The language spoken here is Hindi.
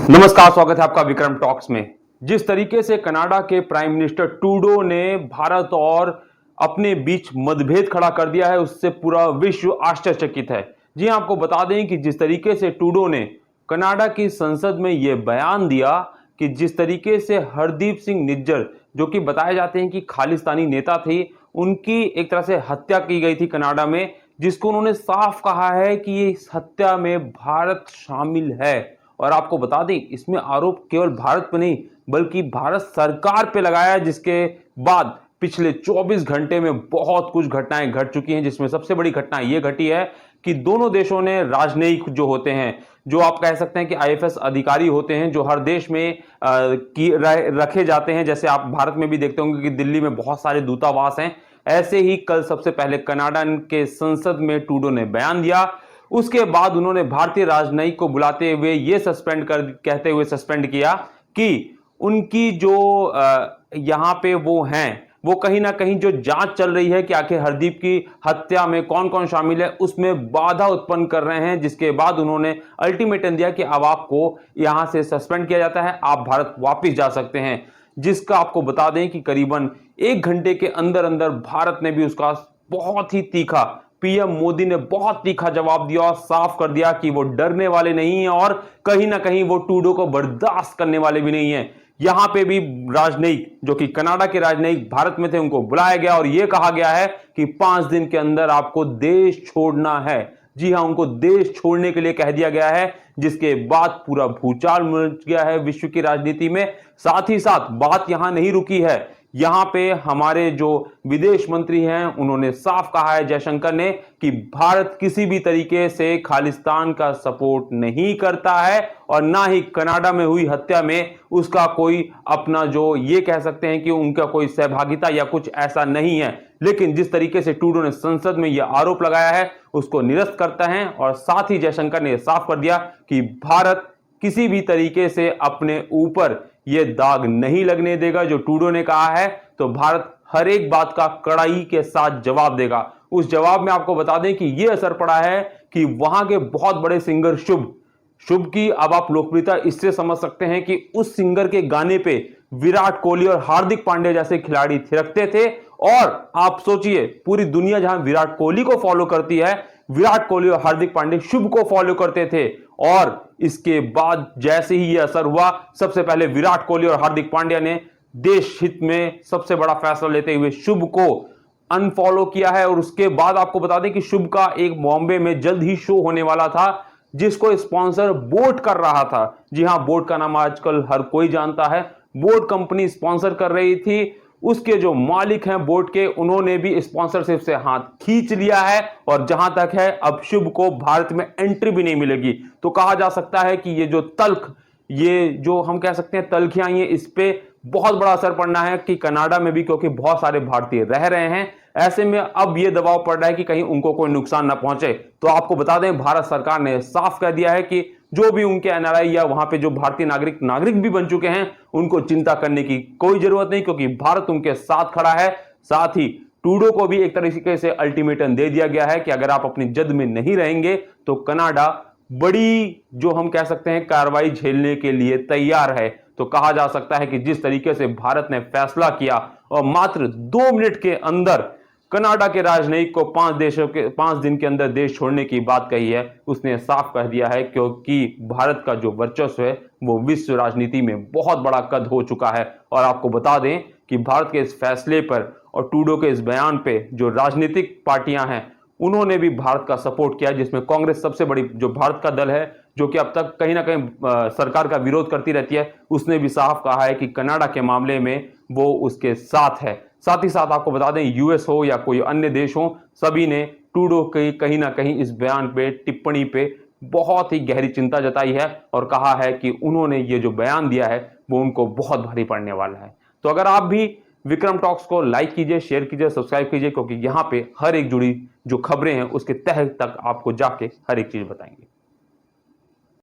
नमस्कार, स्वागत है आपका विक्रम टॉक्स में। जिस तरीके से कनाडा के प्राइम मिनिस्टर ट्रूडो ने भारत और अपने बीच मतभेद खड़ा कर दिया है, उससे पूरा विश्व आश्चर्यचकित है। जी हां, आपको बता दें कि जिस तरीके से ट्रूडो ने कनाडा की संसद में यह बयान दिया कि जिस तरीके से हरदीप सिंह निज्जर, जो कि बताए जाते हैं कि खालिस्तानी नेता थे, उनकी एक तरह से हत्या की गई थी कनाडा में, जिसको उन्होंने साफ कहा है कि इस हत्या में भारत शामिल है। और आपको बता दें, इसमें आरोप केवल भारत पे नहीं बल्कि भारत सरकार पे लगाया है, जिसके बाद पिछले 24 घंटे में बहुत कुछ घटनाएं घट चुकी हैं, जिसमें सबसे बड़ी घटना यह घटी है कि दोनों देशों ने राजनयिक जो होते हैं, जो आप कह सकते हैं कि आईएफएस अधिकारी होते हैं, जो हर देश में रखे जाते हैं। जैसे आप भारत में भी देखते होंगे कि दिल्ली में बहुत सारे दूतावास हैं, ऐसे ही कल सबसे पहले कनाडा के संसद में ट्रूडो ने बयान दिया। उसके बाद उन्होंने भारतीय राजनयिक को बुलाते हुए यह कहते हुए सस्पेंड किया कि उनकी जो यहां पे वो हैं, वो कहीं ना कहीं जो जांच चल रही है कि आखिर हरदीप की हत्या में कौन कौन शामिल है, उसमें बाधा उत्पन्न कर रहे हैं। जिसके बाद उन्होंने अल्टीमेटम दिया कि अब आपको यहां से सस्पेंड किया जाता है, आप भारत वापस जा सकते हैं। जिसका आपको बता दें कि करीबन 1 घंटे के अंदर अंदर भारत ने भी उसका बहुत ही तीखा, पीएम मोदी ने बहुत तीखा जवाब दिया और साफ कर दिया कि वो डरने वाले नहीं हैं और कहीं ना कहीं वो ट्रूडो को बर्दाश्त करने वाले भी नहीं हैं। यहां पे भी राजनयिक, जो कि कनाडा के राजनयिक भारत में थे, उनको बुलाया गया और यह कहा गया है कि 5 दिन के अंदर आपको देश छोड़ना है। जी हां, उनको देश छोड़ने के लिए कह दिया गया है, जिसके बाद पूरा भूचाल मच गया है विश्व की राजनीति में। साथ ही साथ बात यहां नहीं रुकी है, यहां पे हमारे जो विदेश मंत्री हैं, उन्होंने साफ कहा है, जयशंकर ने, कि भारत किसी भी तरीके से खालिस्तान का सपोर्ट नहीं करता है और ना ही कनाडा में हुई हत्या में उसका कोई अपना, जो ये कह सकते हैं कि उनका कोई सहभागिता या कुछ ऐसा नहीं है। लेकिन जिस तरीके से ट्रूडो ने संसद में यह आरोप लगाया है, उसको निरस्त करता है। और साथ ही जयशंकर ने साफ कर दिया कि भारत किसी भी तरीके से अपने ऊपर यह दाग नहीं लगने देगा। जो ट्रूडो ने कहा है, तो भारत हर एक बात का कड़ाई के साथ जवाब देगा। उस जवाब में आपको बता दें कि यह असर पड़ा है कि वहां के बहुत बड़े सिंगर शुभ की अब आप लोकप्रियता इससे समझ सकते हैं कि उस सिंगर के गाने पे विराट कोहली और हार्दिक पांड्या जैसे खिलाड़ी थिरकते थे। और आप सोचिए, पूरी दुनिया जहां विराट कोहली को फॉलो करती है, विराट कोहली और हार्दिक पांड्या शुभ को फॉलो करते थे। और इसके बाद जैसे ही यह असर हुआ, सबसे पहले विराट कोहली और हार्दिक पांड्या ने देश हित में सबसे बड़ा फैसला लेते हुए शुभ को अनफॉलो किया है। और उसके बाद आपको बता दें कि शुभ का एक बॉम्बे में जल्द ही शो होने वाला था, जिसको स्पॉन्सर बोट कर रहा था। जी हां, बोट का नाम आजकल हर कोई जानता है। बोट कंपनी स्पॉन्सर कर रही थी। उसके जो मालिक हैं बोट के, उन्होंने भी स्पॉन्सरशिप से हाथ खींच लिया है और जहां तक है, अब शुभ को भारत में एंट्री भी नहीं मिलेगी। तो कहा जा सकता है कि ये जो तल्ख, ये जो हम कह सकते हैं तल्खियां, ये इस पे बहुत बड़ा असर पड़ना है कि कनाडा में भी, क्योंकि बहुत सारे भारतीय रह रहे हैं। ऐसे में अब यह दबाव पड़ रहा है कि कहीं उनको कोई नुकसान ना पहुंचे। तो आपको बता दें, भारत सरकार ने साफ कह दिया है कि जो भी उनके एनआरआई या वहां पे जो भारतीय नागरिक भी बन चुके हैं, उनको चिंता करने की कोई जरूरत नहीं, क्योंकि भारत उनके साथ खड़ा है। साथ ही ट्रूडो को भी एक तरीके से अल्टीमेटम दे दिया गया है कि अगर आप अपनी जद में नहीं रहेंगे तो कनाडा बड़ी, जो हम कह सकते हैं, कार्रवाई झेलने के लिए तैयार है। तो कहा जा सकता है कि जिस तरीके से भारत ने फैसला किया और मात्र 2 मिनट के अंदर कनाडा के राजनयिक को 5 दिन के अंदर देश छोड़ने की बात कही है, उसने साफ कह दिया है, क्योंकि भारत का जो वर्चस्व है वो विश्व राजनीति में बहुत बड़ा कद हो चुका है। और आपको बता दें कि भारत के इस फैसले पर और ट्रूडो के इस बयान पे जो राजनीतिक पार्टियां हैं, उन्होंने भी भारत का सपोर्ट किया, जिसमें कांग्रेस सबसे बड़ी, जो भारत का दल है, जो कि अब तक कहीं ना कहीं सरकार का विरोध करती रहती है, उसने भी साफ कहा है कि कनाडा के मामले में वो उसके साथ है। साथ ही साथ आपको बता दें, यूएस हो या कोई अन्य देश हो, सभी ने ट्रूडो के कहीं ना कहीं इस बयान पे, टिप्पणी पे बहुत ही गहरी चिंता जताई है और कहा है कि उन्होंने ये जो बयान दिया है वो उनको बहुत भारी पड़ने वाला है। तो अगर आप भी विक्रम टॉक्स को लाइक कीजिए, शेयर कीजिए, सब्सक्राइब कीजिए, क्योंकि यहाँ पे हर एक जुड़ी जो खबरें हैं उसके तह तक आपको जाके हर एक चीज बताएंगे।